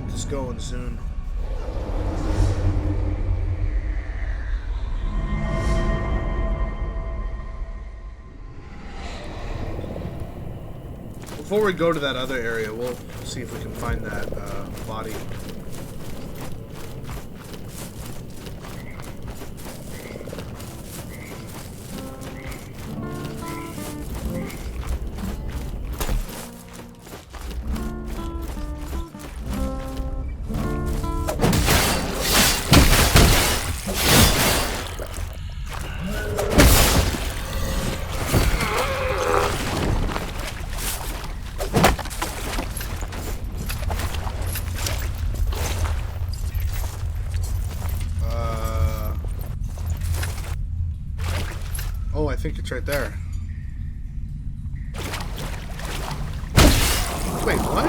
get this going soon. Before we go to that other area, we'll see if we can find that body. Oh, I think it's right there. Wait, what?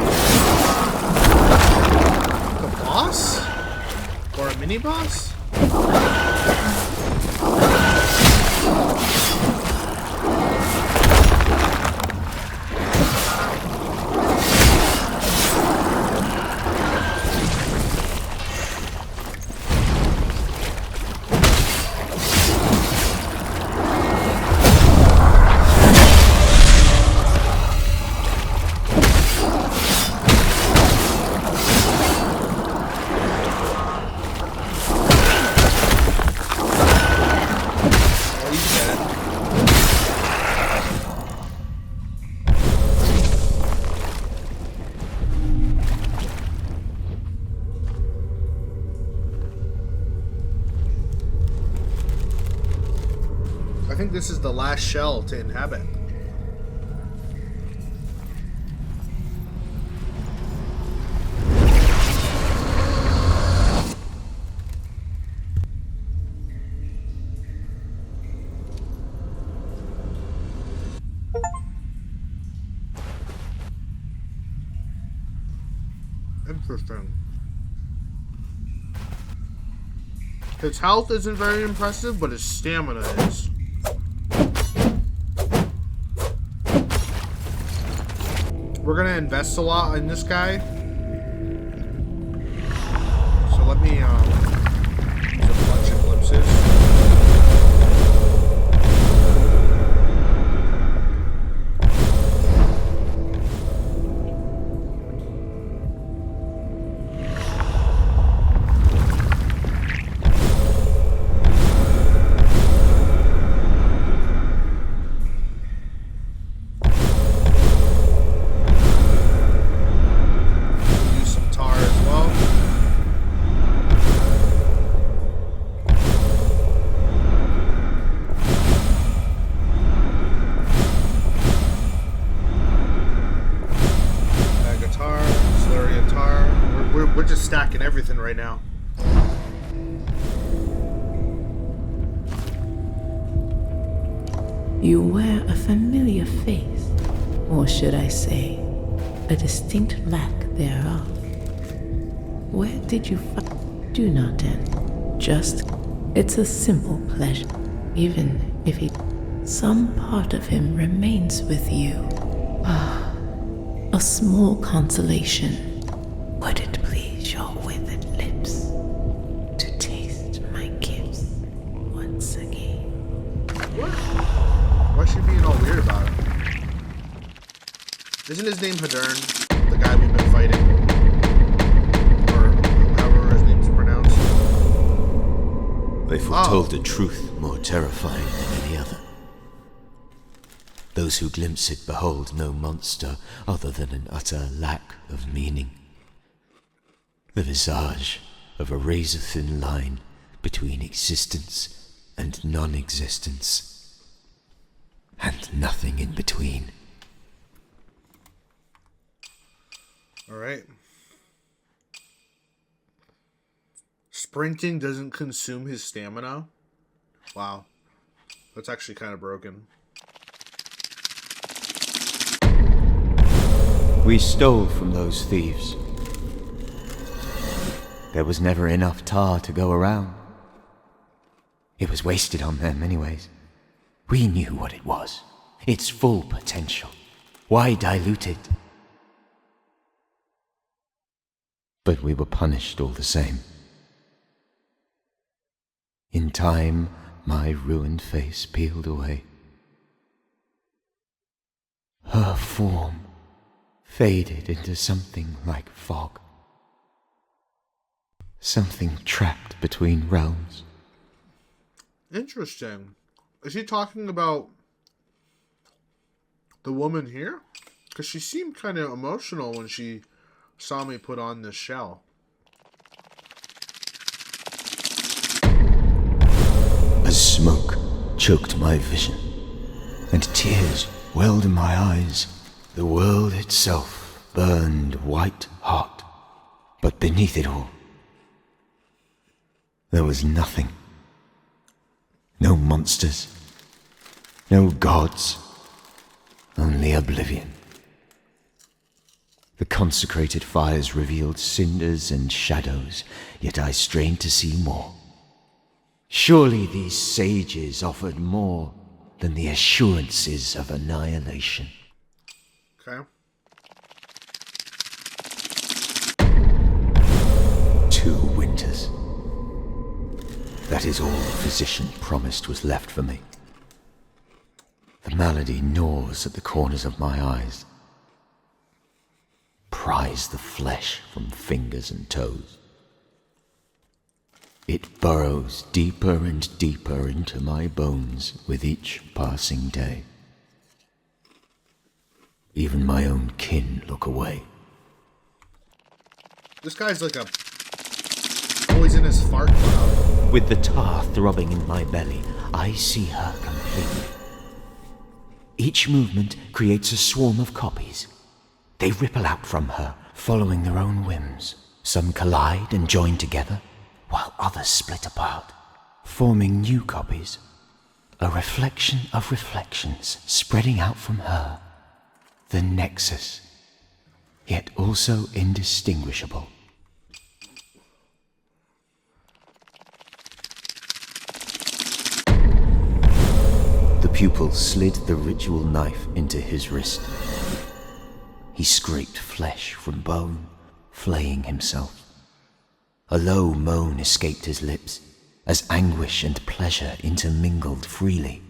The boss? Or a mini boss? I think this is the last shell to inhabit. Interesting. His health isn't very impressive, but his stamina is. We're gonna invest a lot in this guy. So let me use a bunch of glimpses. We're just stacking everything right now. You wear a familiar face, or should I say, a distinct lack thereof. Where did you find? Do not end. Just, it's a simple pleasure, even if some part of him remains with you. Ah, a small consolation. Would it please your withered lips to taste my gifts once again? What? Why is she being all weird about it? Isn't his name Hadern, the guy we've been fighting? Or however his name's pronounced? They foretold a truth more terrifying than any other. Those who glimpse it behold no monster other than an utter lack of meaning. The visage of a razor-thin line between existence and non-existence, and nothing in between. Alright. Sprinting doesn't consume his stamina? Wow. That's actually kind of broken. We stole from those thieves. There was never enough tar to go around. It was wasted on them anyways. We knew what it was. Its full potential. Why dilute it? but we were punished all the same. In time, my ruined face peeled away. Her form faded into something like fog. Something trapped between realms. Interesting. Is he talking about the woman here? Because she seemed kind of emotional when she saw me put on this shell. As smoke choked my vision, and tears welled in my eyes, the world itself burned white hot. But beneath it all, there was nothing. No monsters, no gods, only oblivion. The consecrated fires revealed cinders and shadows, yet I strained to see more. Surely these sages offered more than the assurances of annihilation. Okay. 2 winters. That is all the physician promised was left for me. The malady gnaws at the corners of my eyes, pries the flesh from fingers and toes. It burrows deeper and deeper into my bones with each passing day. Even my own kin look away. This guy's like a poisonous fart cloud. With the tar throbbing in my belly, I see her completely. Each movement creates a swarm of copies. They ripple out from her, following their own whims. Some collide and join together, while others split apart, forming new copies. A reflection of reflections spreading out from her. The nexus, yet also indistinguishable. The pupil slid the ritual knife into his wrist. He scraped flesh from bone, flaying himself. A low moan escaped his lips, as anguish and pleasure intermingled freely.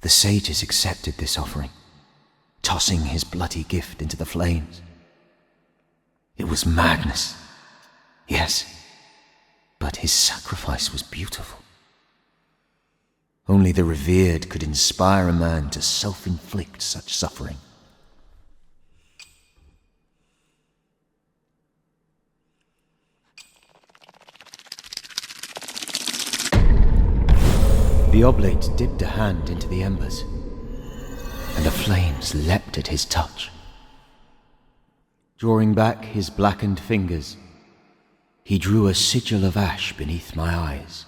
The sages accepted this offering, tossing his bloody gift into the flames. It was madness, yes, but his sacrifice was beautiful. Only the revered could inspire a man to self-inflict such suffering. The oblate dipped a hand into the embers, and the flames leapt at his touch. Drawing back his blackened fingers, he drew a sigil of ash beneath my eyes.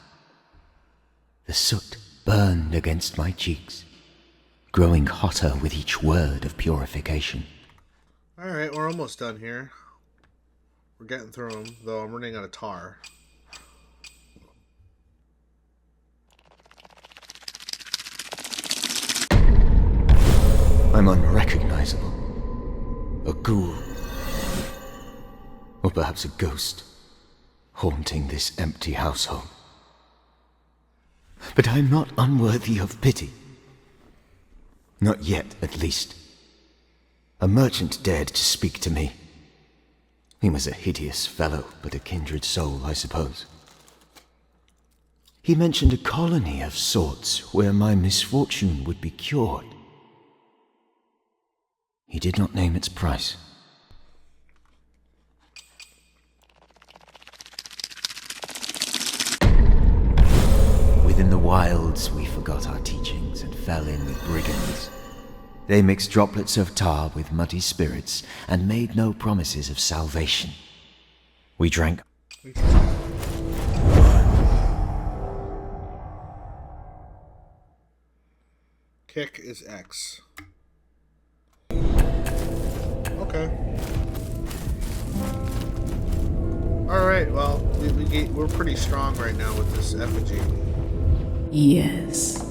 The soot burned against my cheeks, growing hotter with each word of purification. Alright, we're almost done here. We're getting through them, though I'm running out of tar. I'm unrecognizable. A ghoul. Or perhaps a ghost, haunting this empty household. But I'm not unworthy of pity. Not yet, at least. A merchant dared to speak to me. He was a hideous fellow, but a kindred soul, I suppose. He mentioned a colony of sorts where my misfortune would be cured. He did not name its price. Within the wilds, we forgot our teachings and fell in with brigands. They mixed droplets of tar with muddy spirits and made no promises of salvation. We drank. Kick is X. Okay. Alright, well, we're pretty strong right now with this effigy. Yes.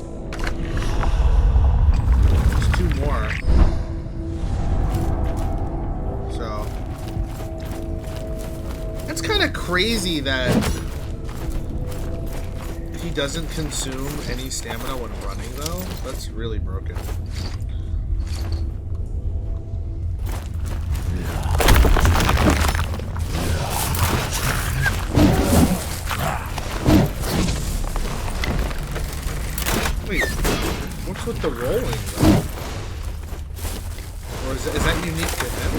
There's 2 more. So. That's kind of crazy that he doesn't consume any stamina when running, though. That's really broken. Wait, what's with the rolling, though? Or is that unique to him?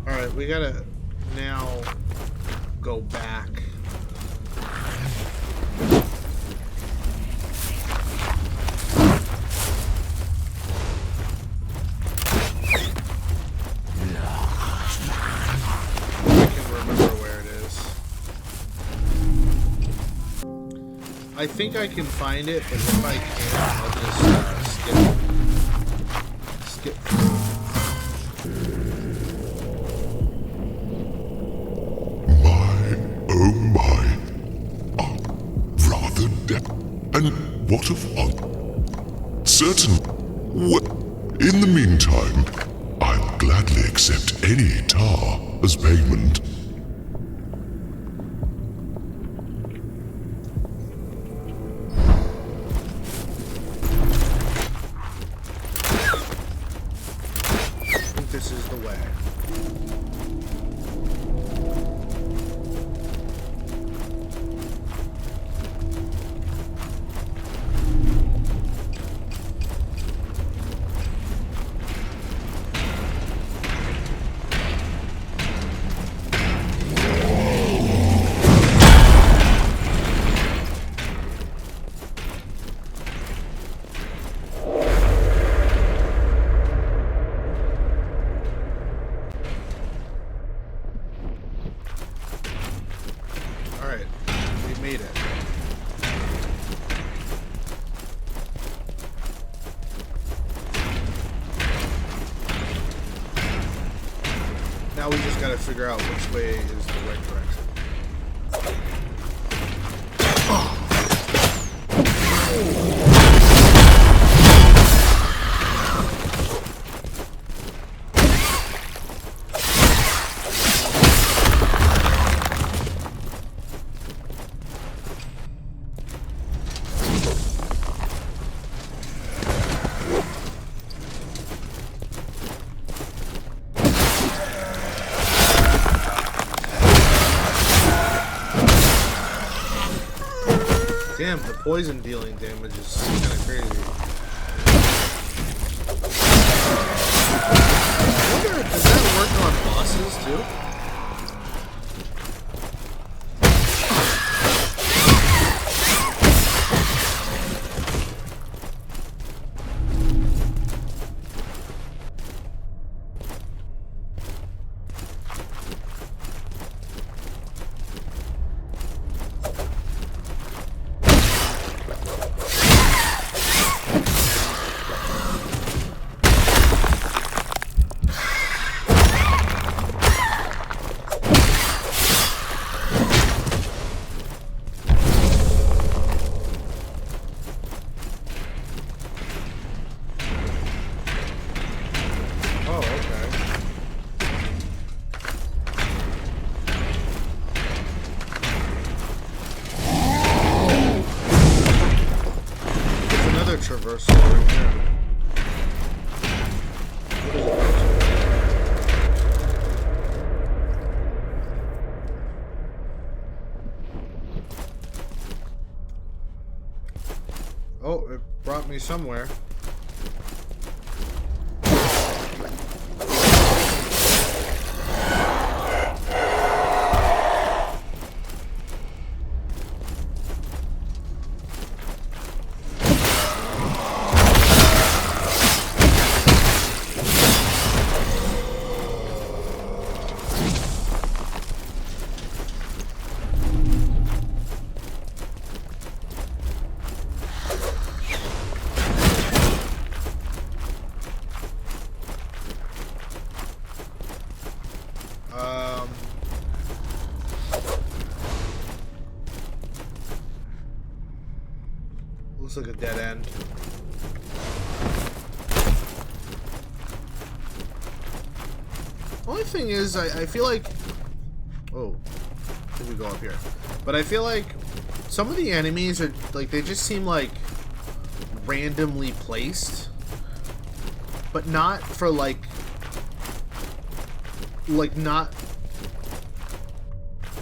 Alright, we gotta now go back. I think I can find it, but if I can't, I'll just skip through. My, oh my. Rather and what of fun? Certain. In the meantime, I'll gladly accept any tar as payment. This is the way. Now we just gotta figure out which way is the right direction. Damn, the poison dealing damage is kind of crazy. I wonder, does that work on bosses too? Traversal right here. Oh, it brought me somewhere. Looks like a dead end. Only thing is, I feel like... Oh, did we go up here? But I feel like some of the enemies are, like, they just seem like randomly placed. But not for, like not...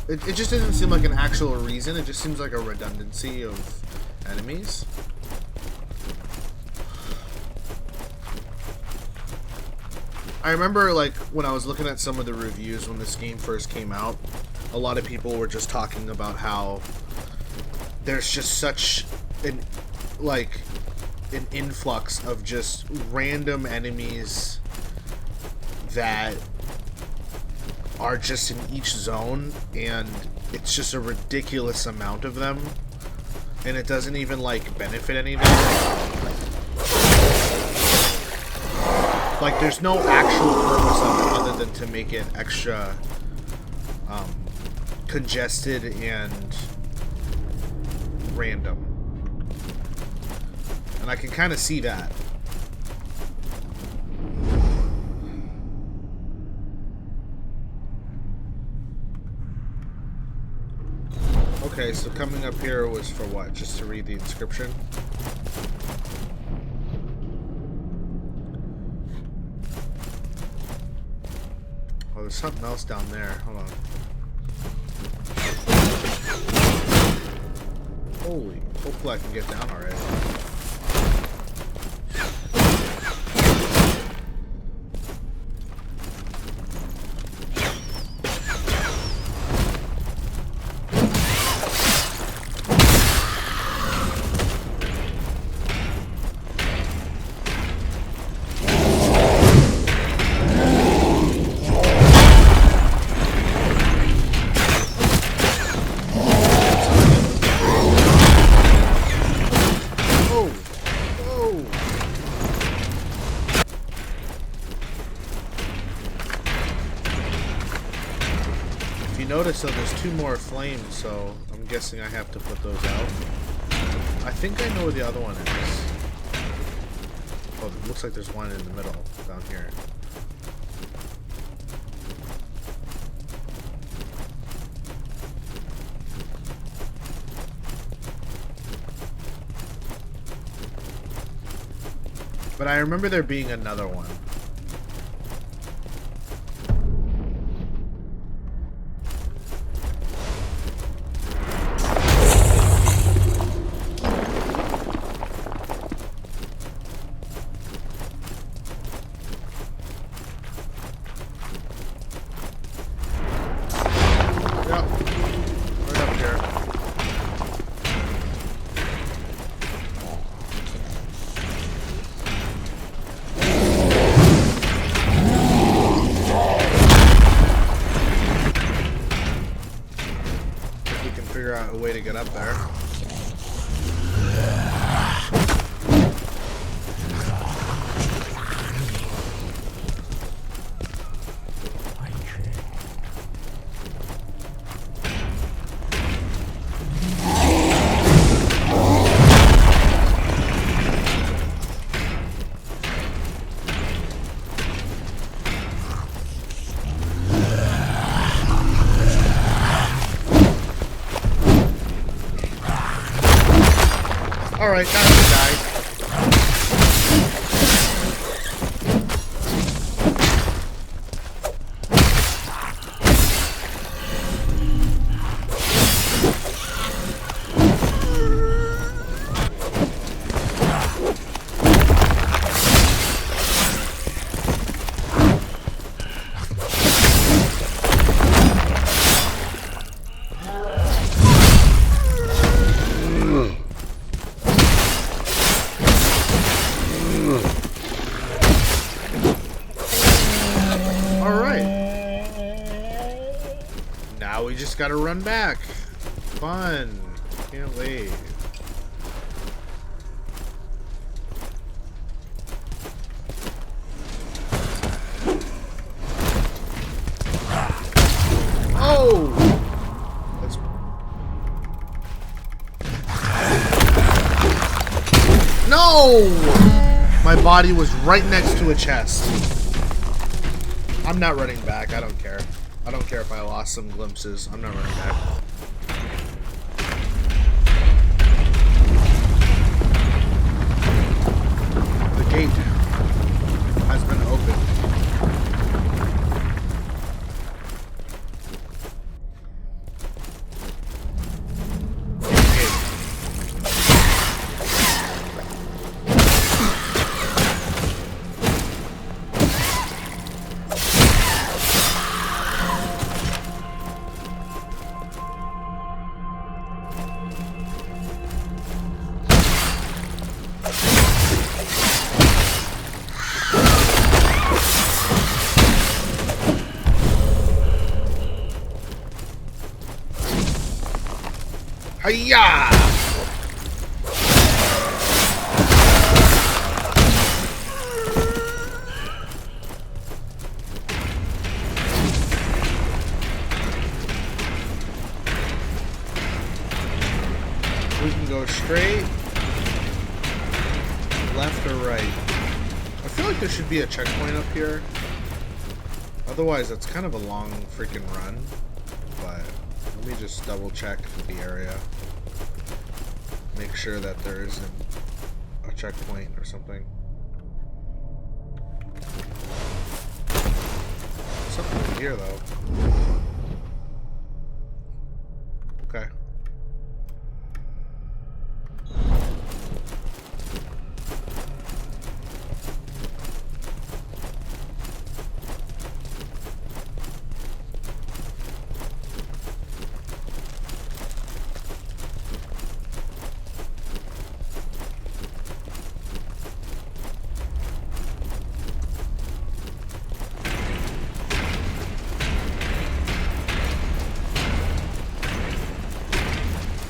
It just doesn't seem like an actual reason. It just seems like a redundancy of enemies. I remember, like, when I was looking at some of the reviews when this game first came out, a lot of people were just talking about how there's just such an influx of just random enemies that are just in each zone, and it's just a ridiculous amount of them, and it doesn't even, like, benefit anything. Like, there's no actual purpose of it other than to make it extra congested and random. And I can kind of see that. Okay, so coming up here was for what? Just to read the inscription? Oh, there's something else down there. Hold on. Holy, hopefully I can get down already. So there's two more flames, so I'm guessing I have to put those out. I think I know where the other one is. Oh, it looks like there's one in the middle, down here. But I remember there being another one. Alright, now you died. Gotta run back. Fun. Can't wait. Oh! That's... No! My body was right next to a chest. I'm not running back. I don't care. I don't care if I lost some glimpses. I'm not running back. The gate has been opened. Hiya! We can go straight, left or right. I feel like there should be a checkpoint up here. Otherwise, it's kind of a long freaking run. But let me just double check the area. Make sure that there isn't a checkpoint or something. Something over here though. Okay.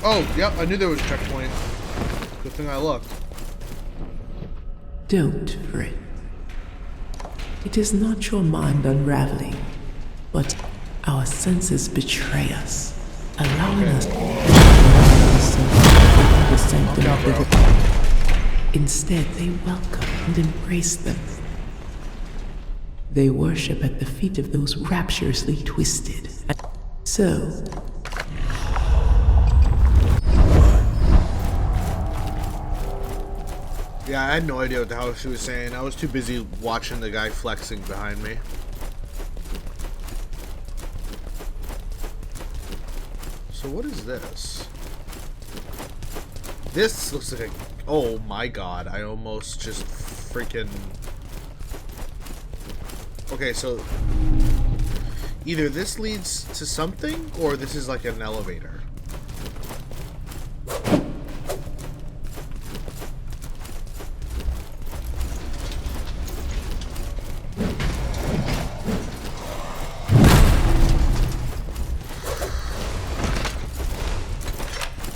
Oh, yep, I knew there was a checkpoint. Good thing I looked. Don't fret. It is not your mind unraveling, but our senses betray us, allowing us to the sanctum of the divine. Instead, they welcome and embrace them. They worship at the feet of those rapturously twisted. So, yeah, I had no idea what the hell she was saying. I was too busy watching the guy flexing behind me. So what is this? This looks like a... Oh my god, I almost just freaking... Okay, so... Either this leads to something, or this is like an elevator.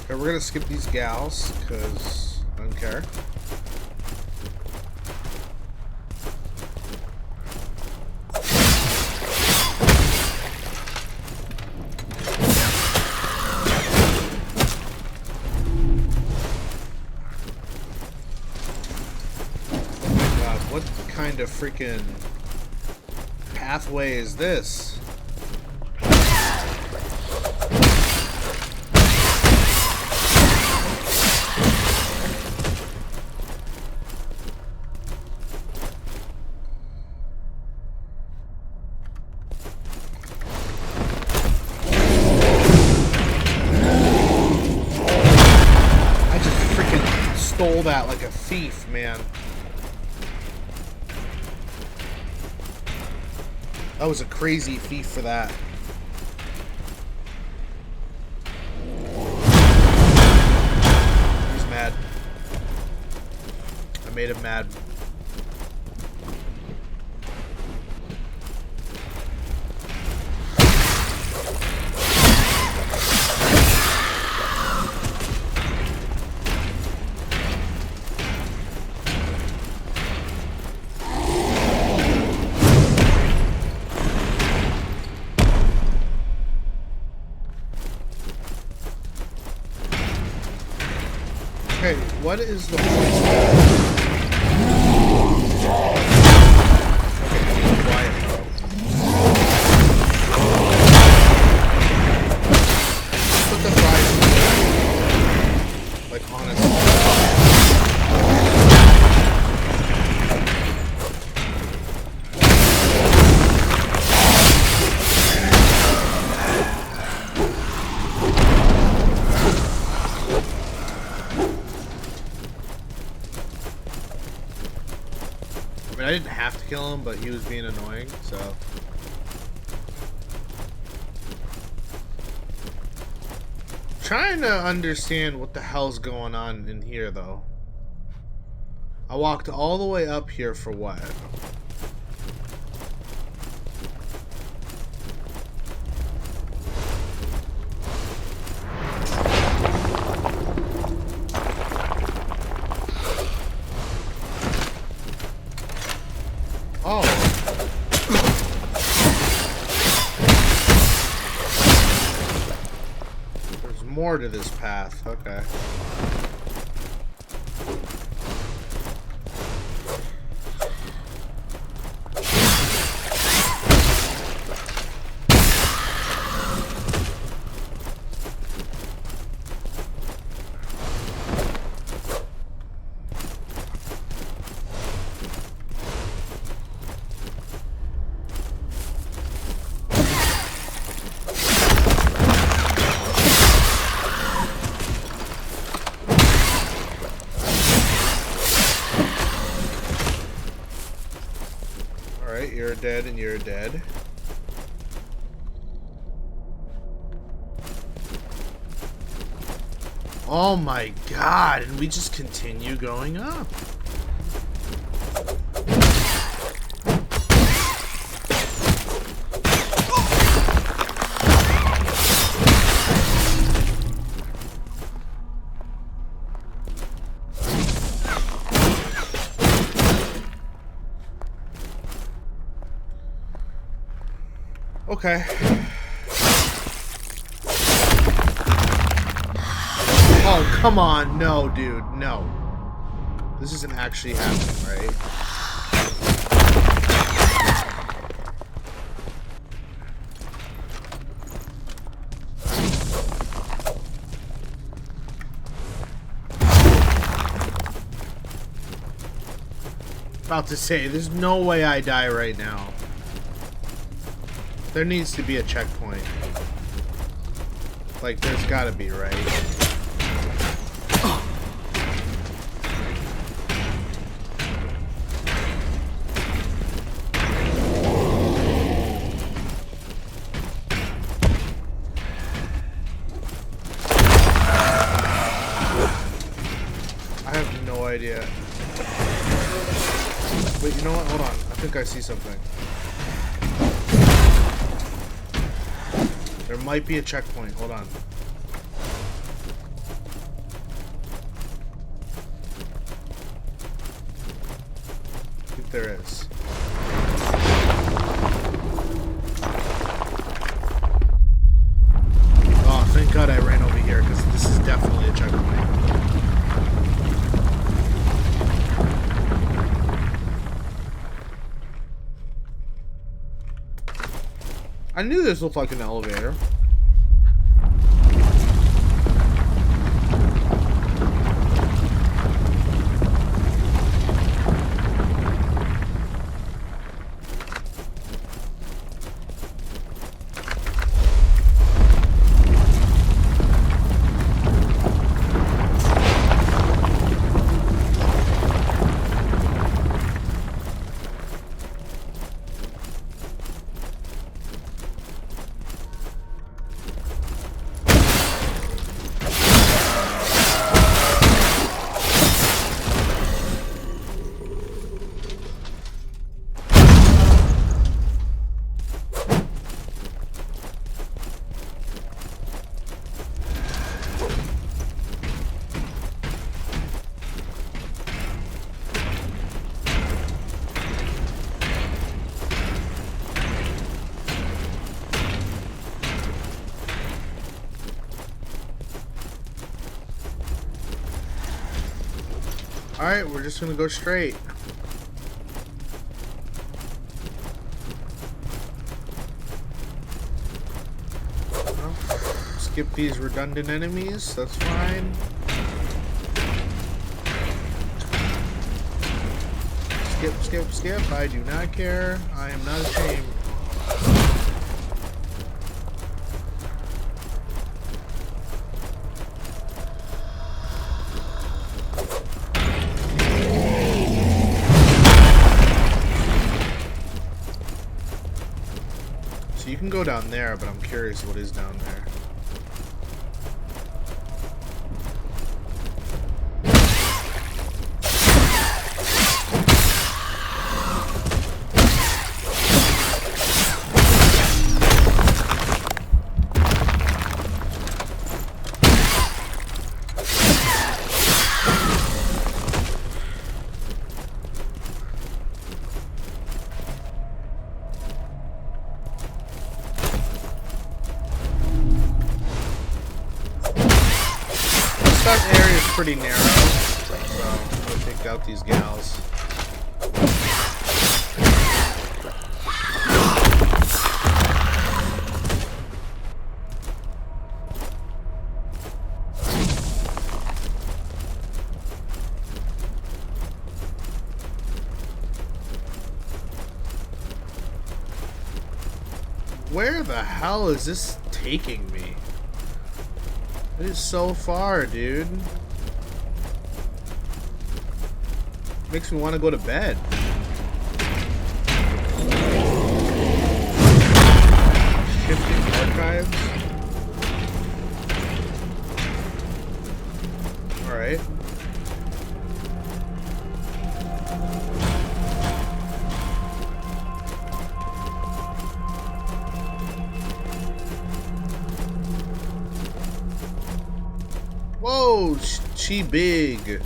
We're gonna skip these gals because I don't care. God, what kind of freaking pathway is this? Stole that like a thief, man. That was a crazy thief for that. He's mad. I made him mad. Okay, what is the point? Okay, be quiet, bro. honestly. I mean, I didn't have to kill him, but he was being annoying, so. Trying to understand what the hell's going on in here, though. I walked all the way up here for what? Oh. There's more to this path. Okay. You're dead and you're dead. Oh my god, and we just continue going up. Okay. Oh, come on. No, dude. No. This isn't actually happening, right? About to say, there's no way I die right now. There needs to be a checkpoint. Like, there's gotta be, right? I have no idea. Wait, you know what? Hold on. I think I see something. There might be a checkpoint. Hold on. I think there is. Oh, thank God I ran over here, because this is definitely a checkpoint. I knew this looked like an elevator. Alright, we're just gonna go straight. Well, skip these redundant enemies, that's fine. Skip, skip, skip. I do not care. I am not ashamed. So you can go down there, but I'm curious what is down there. That area is pretty narrow, so I'm gonna take out these gals. Where the hell is this taking me? It is so far, dude. Makes me want to go to bed. Shifting archives. Alright. Whoa, she big.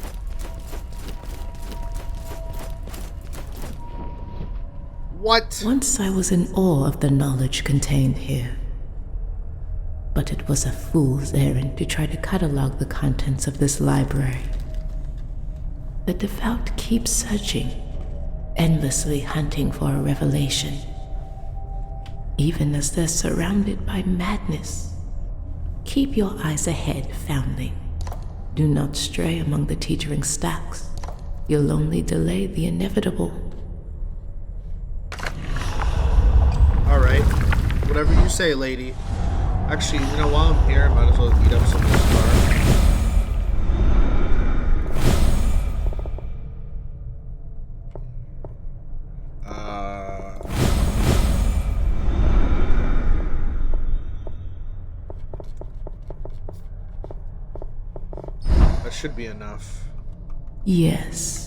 What? Once I was in awe of the knowledge contained here. But it was a fool's errand to try to catalog the contents of this library. The devout keep searching, endlessly hunting for a revelation, even as they're surrounded by madness. Keep your eyes ahead, foundling. Do not stray among the teetering stacks. You'll only delay the inevitable. Alright. Whatever you say, lady. Actually, you know, while I'm here, I might as well eat up some of this bar. That should be enough. Yes.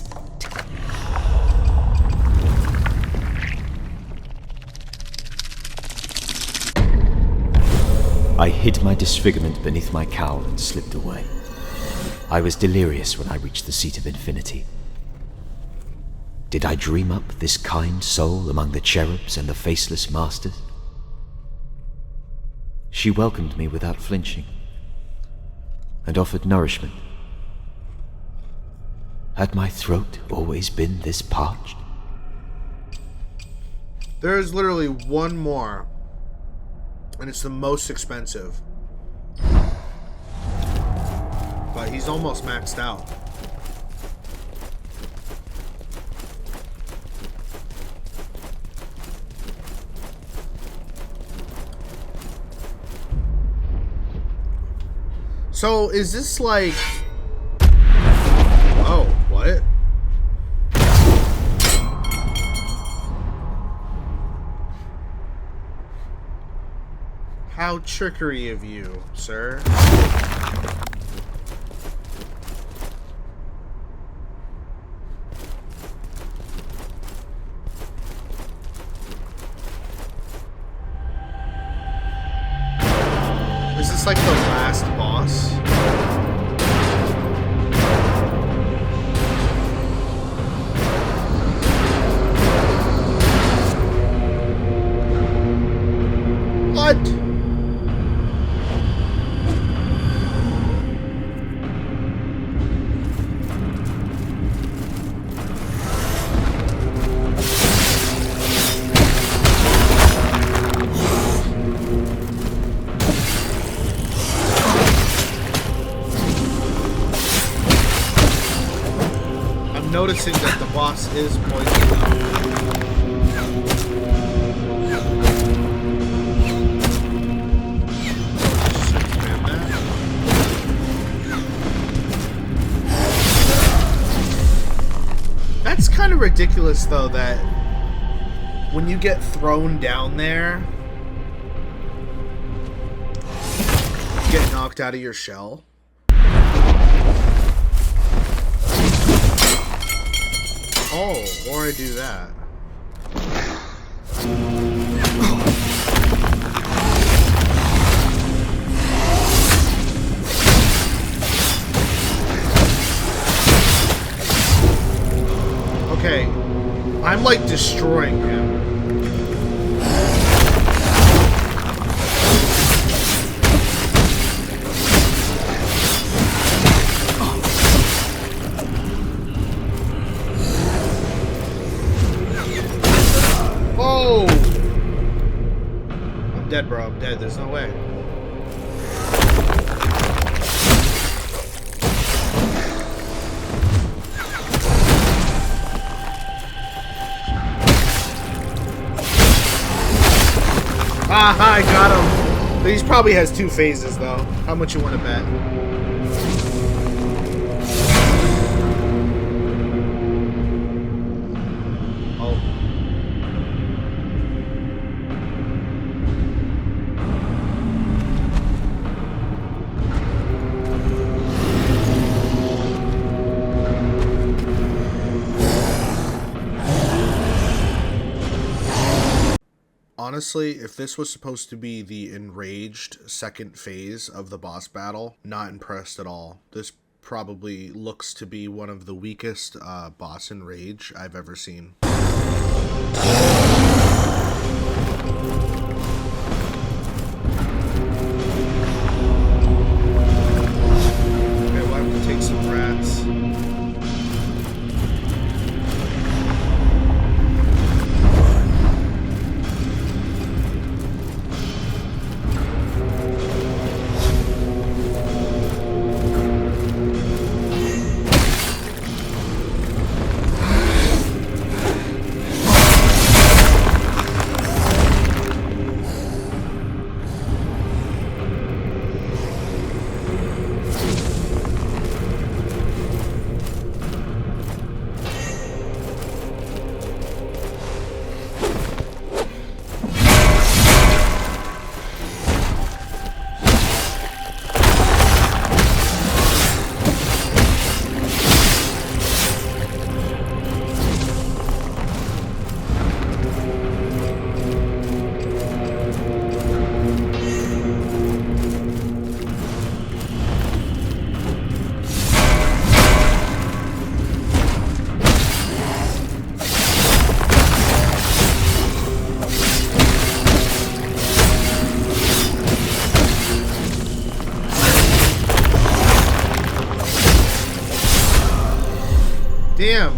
I hid my disfigurement beneath my cowl and slipped away. I was delirious when I reached the seat of infinity. Did I dream up this kind soul among the cherubs and the faceless masters? She welcomed me without flinching and offered nourishment. Had my throat always been this parched? There is literally one more, and it's the most expensive. But he's almost maxed out. So is this like... Oh, what? How trickery of you, sir. Is this like the last boss? What? I'm noticing that the boss is poisoned up. Just expand that. That's kind of ridiculous, though, that when you get thrown down there, you get knocked out of your shell. Oh, or I do that. Okay, I'm like destroying him. Oh! I'm dead, bro. I'm dead. There's no way. Ah, I got him. But he probably has 2 phases, though. How much you want to bet? Oh. Honestly, if this was supposed to be the enraged second phase of the boss battle, not impressed at all. This probably looks to be one of the weakest boss enrage I've ever seen. Okay, we'll have to take some rats. Damn.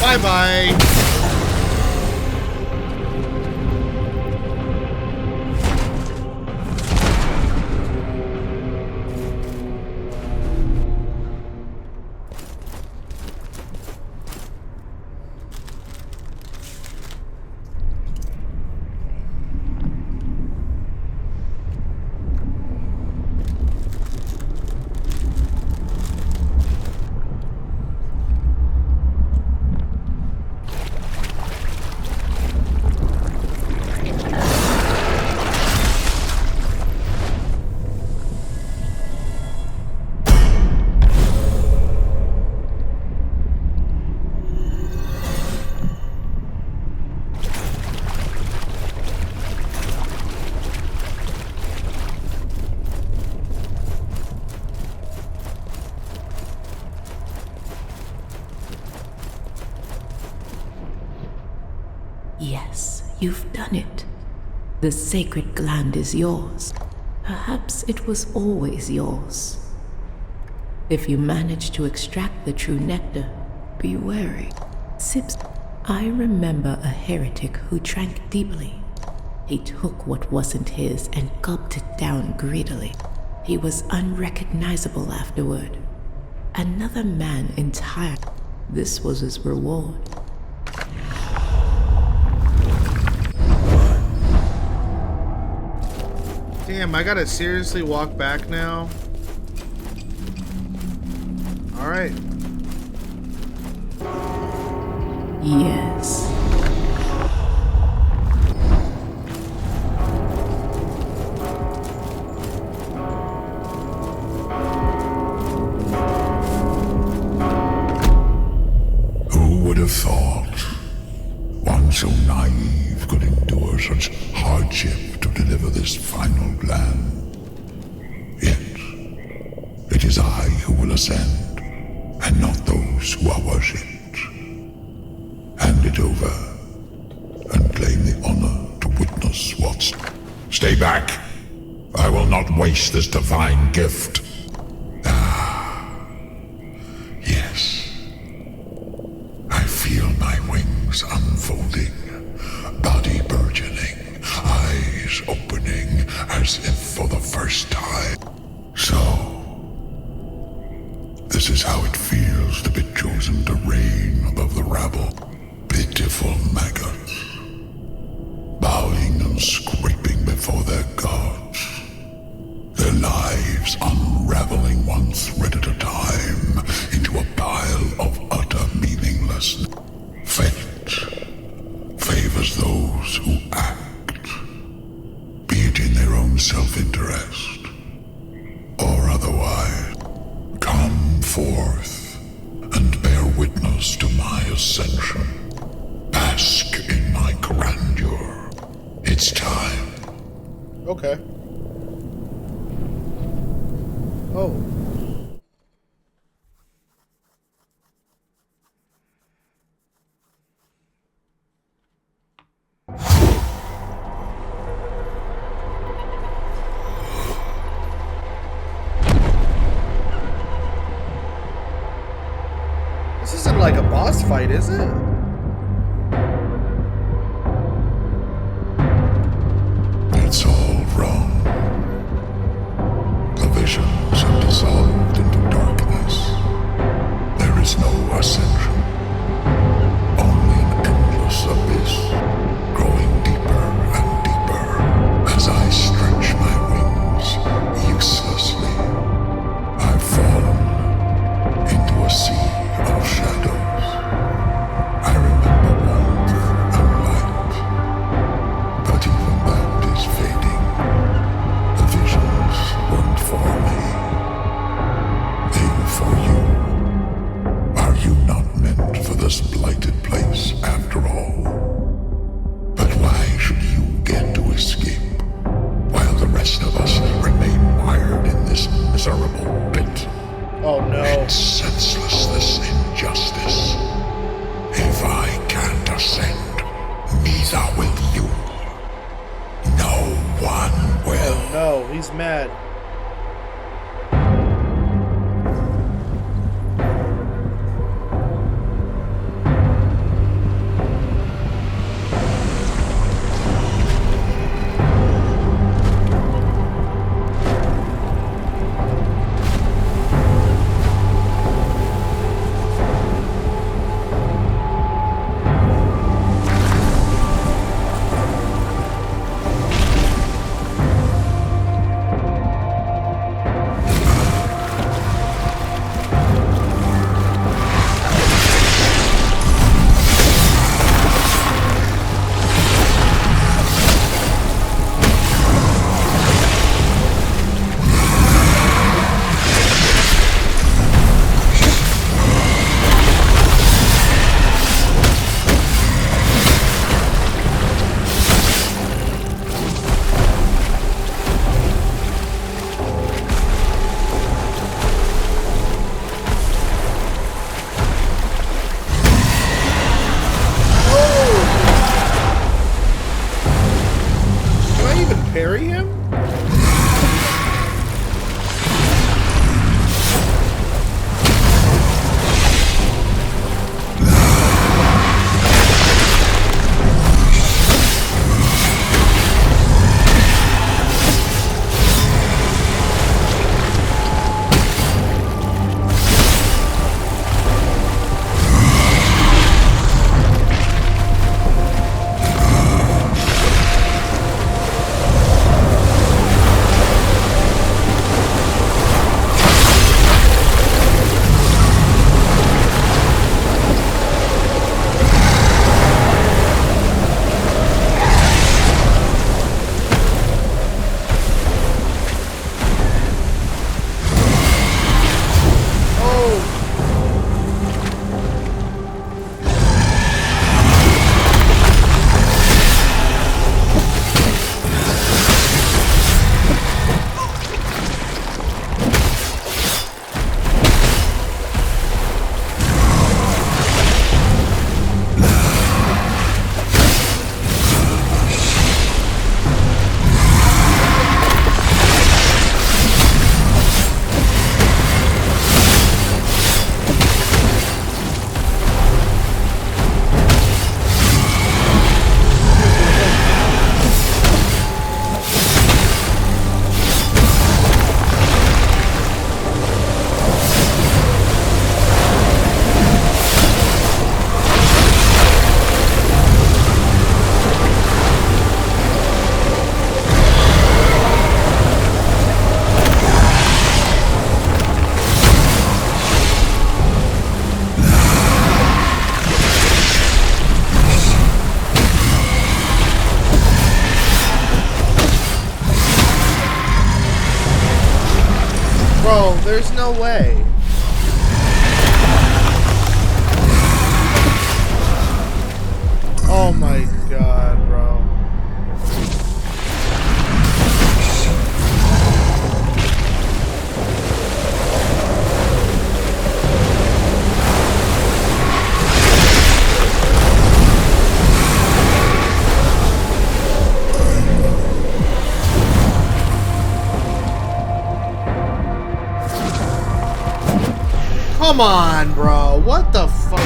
Bye-bye. You've done it. The sacred gland is yours. Perhaps it was always yours. If you manage to extract the true nectar, be wary. Sips. I remember a heretic who drank deeply. He took what wasn't his and gulped it down greedily. He was unrecognizable afterward. Another man entire. This was his reward. Damn, I gotta seriously walk back now? Alright. Yes. Who would have thought one so naive could endure such hardship to deliver this final plan? Yet, it is I who will ascend, and not those who are worshipped. Hand it over, and claim the honor to witness what's... Stay back! I will not waste this divine gift. Yes. I feel my wings unfolding, body burgeoning, eyes opening as if for the first time. So, this is how it feels to be chosen to reign above the rabble. Pitiful maggots, bowing and scraping before their gods. Their lives unraveling one thread at a time into a pile of utter meaninglessness. Fate favors those who act, be it in their own self-interest or otherwise. Come forth and bear witness to my ascension. Bask in my grandeur. It's time. Okay. Oh. This isn't like a boss fight, is it? It's all wrong. The visions have dissolved into darkness. There is no ascension. Only an endless abyss, growing deeper and deeper as I stretch my wings uselessly. I've fallen into a sea of shadows. I remember warmth and light, but even that is fading. The visions weren't for me. They were for you. Are you not meant for this blighted place after all? But why should you get to escape, while the rest of us remain mired in this miserable pit? Oh no. It's senseless, this injustice. If I can't ascend, neither will you. No one will. No, he's mad. carry him? Bro, there's no way. Oh my god, bro. Come on, bro. What the fuck?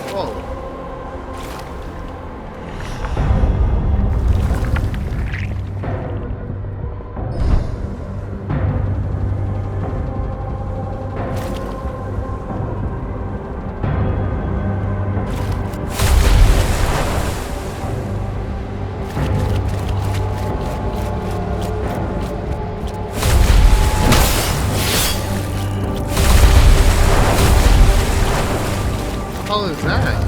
What the hell is that?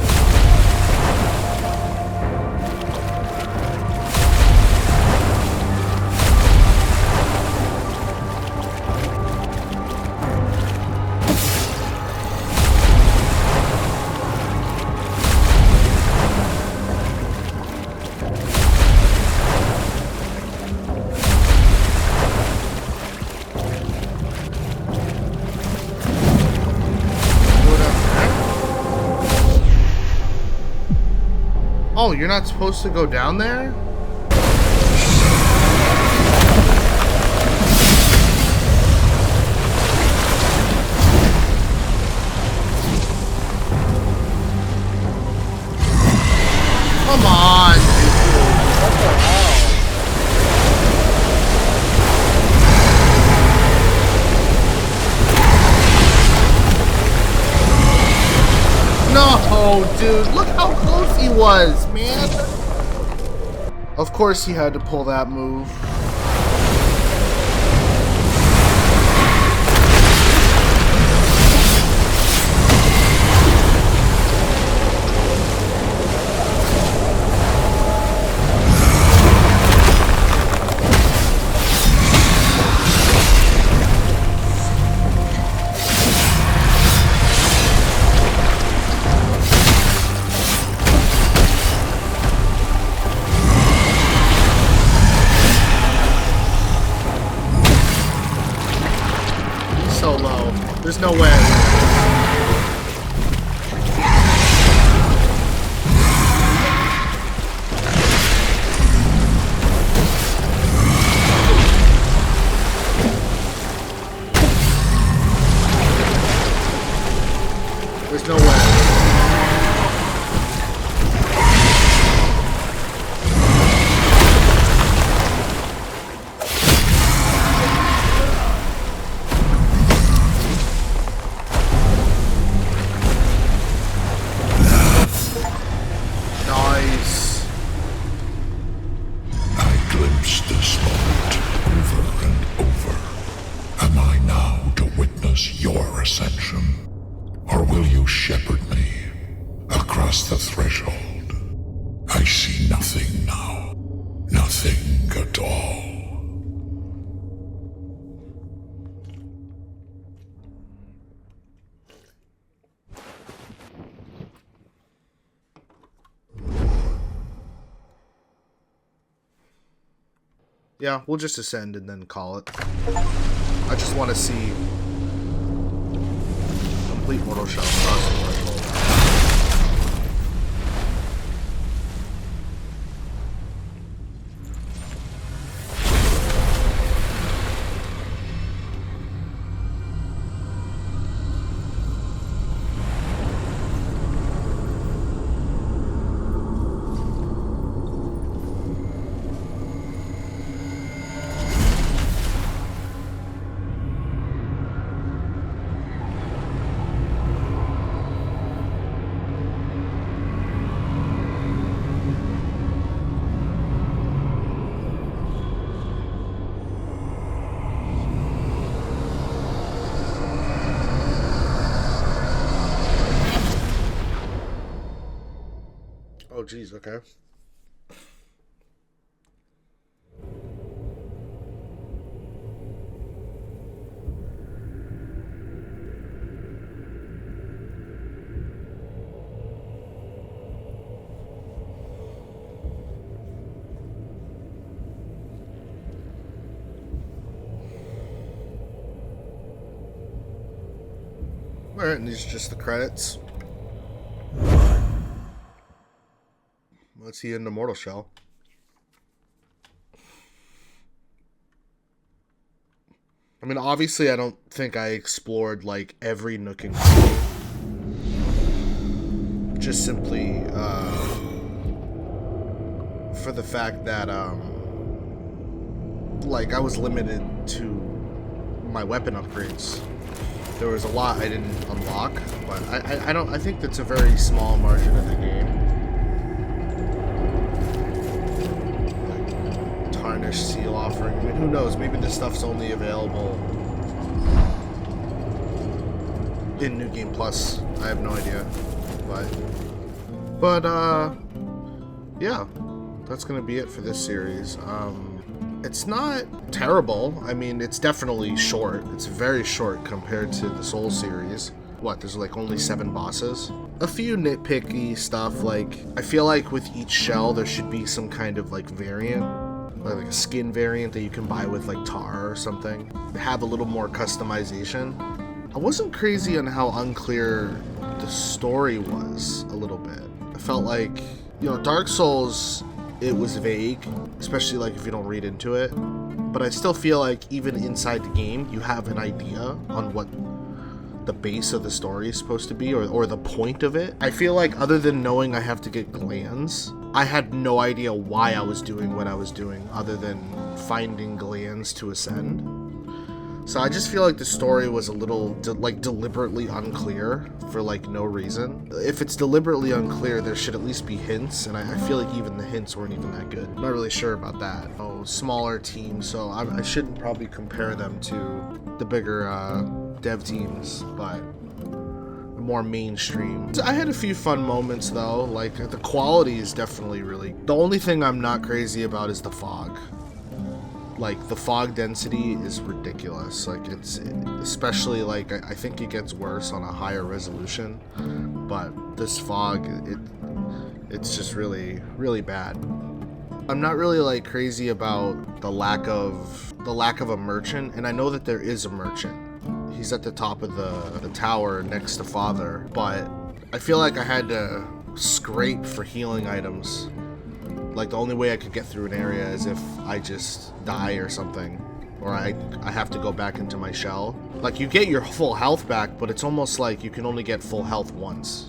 Oh, you're not supposed to go down there? Come on, dude. What the hell? No, dude, look how close he was, man. Of course he had to pull that move. so low. There's no way. There's no way. Nice. I glimpsed this moment over and over. Am I now to witness your ascension? Or will you shepherd me across the threshold? I see nothing now. Nothing at all. Yeah, we'll just ascend and then call it. I just want to see complete mortal shell across the threshold. Oh, geez, okay. Alright, and these are just the credits. Let's see into Mortal Shell. I mean, obviously, I don't think I explored, like, every nook and cranny. Just simply, for the fact that, like, I was limited to my weapon upgrades. There was a lot I didn't unlock, but I think that's a very small margin of the game. Tarnished seal offering. I mean, who knows? Maybe this stuff's only available in New Game Plus. I have no idea. But yeah, that's gonna be it for this series. It's not terrible. I mean, it's definitely short. It's very short compared to the Soul series. What, there's like only 7 bosses? A few nitpicky stuff, like, I feel like with each shell there should be some kind of like variant, like a skin variant that you can buy with like tar or something. Have a little more customization. I wasn't crazy on how unclear the story was a little bit. I felt like, you know, Dark Souls, it was vague, especially like if you don't read into it. But I still feel like even inside the game, you have an idea on what the base of the story is supposed to be, or the point of it. I feel like other than knowing I have to get glands, I had no idea why I was doing what I was doing other than finding glands to ascend. So I just feel like the story was a little deliberately unclear for like no reason. If it's deliberately unclear, there should at least be hints, and I feel like even the hints weren't even that good. I'm not really sure about that. Oh, smaller team, so I shouldn't probably compare them to the bigger dev teams, but more mainstream. I had a few fun moments though, like the quality is definitely really... The only thing I'm not crazy about is the fog. Like, the fog density is ridiculous. Like, it's especially, like, I think it gets worse on a higher resolution, but this fog, it's just really, really bad. I'm not really, like, crazy about the lack of a merchant, and I know that there is a merchant. He's at the top of the tower next to Father, but I feel like I had to scrape for healing items. Like, the only way I could get through an area is if I just die or something. Or I have to go back into my shell. Like, you get your full health back, but it's almost like you can only get full health once.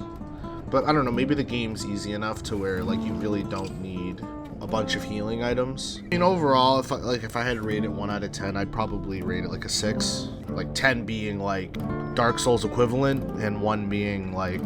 But I don't know, maybe the game's easy enough to where, like, you really don't need a bunch of healing items. I mean, overall, if I had to rate it 1 out of 10, I'd probably rate it like a 6. Like 10 being like Dark Souls equivalent, and 1 being like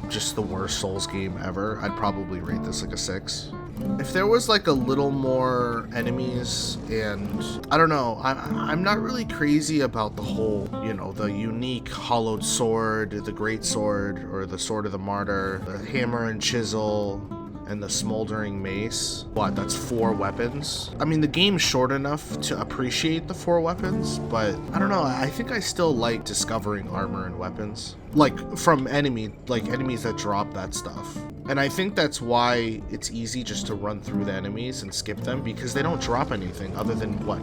just the worst Souls game ever. I'd probably rate this like a 6. If there was like a little more enemies, and I don't know, I'm not really crazy about the whole, you know, the unique hollowed sword, the great sword, or the sword of the martyr, the hammer and chisel, and the smoldering mace. What, that's 4 weapons? I mean, the game's short enough to appreciate the 4 weapons, but I don't know, I think I still like discovering armor and weapons. Like, from enemies that drop that stuff. And I think that's why it's easy just to run through the enemies and skip them, because they don't drop anything other than, what,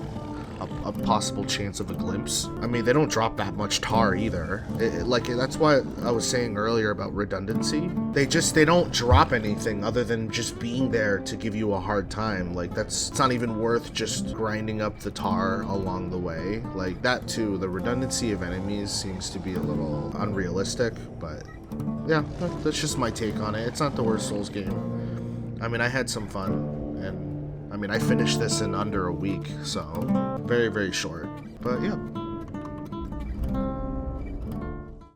a possible chance of a glimpse. I mean, they don't drop that much tar either. Like, that's why I was saying earlier about redundancy. They don't drop anything other than just being there to give you a hard time. Like, it's not even worth just grinding up the tar along the way. Like, that too, the redundancy of enemies seems to be a little unrealistic, but yeah, that's just my take on it. It's not the worst Souls game. I mean, I had some fun, and I mean, I finished this in under a week, so very, very short. But yeah.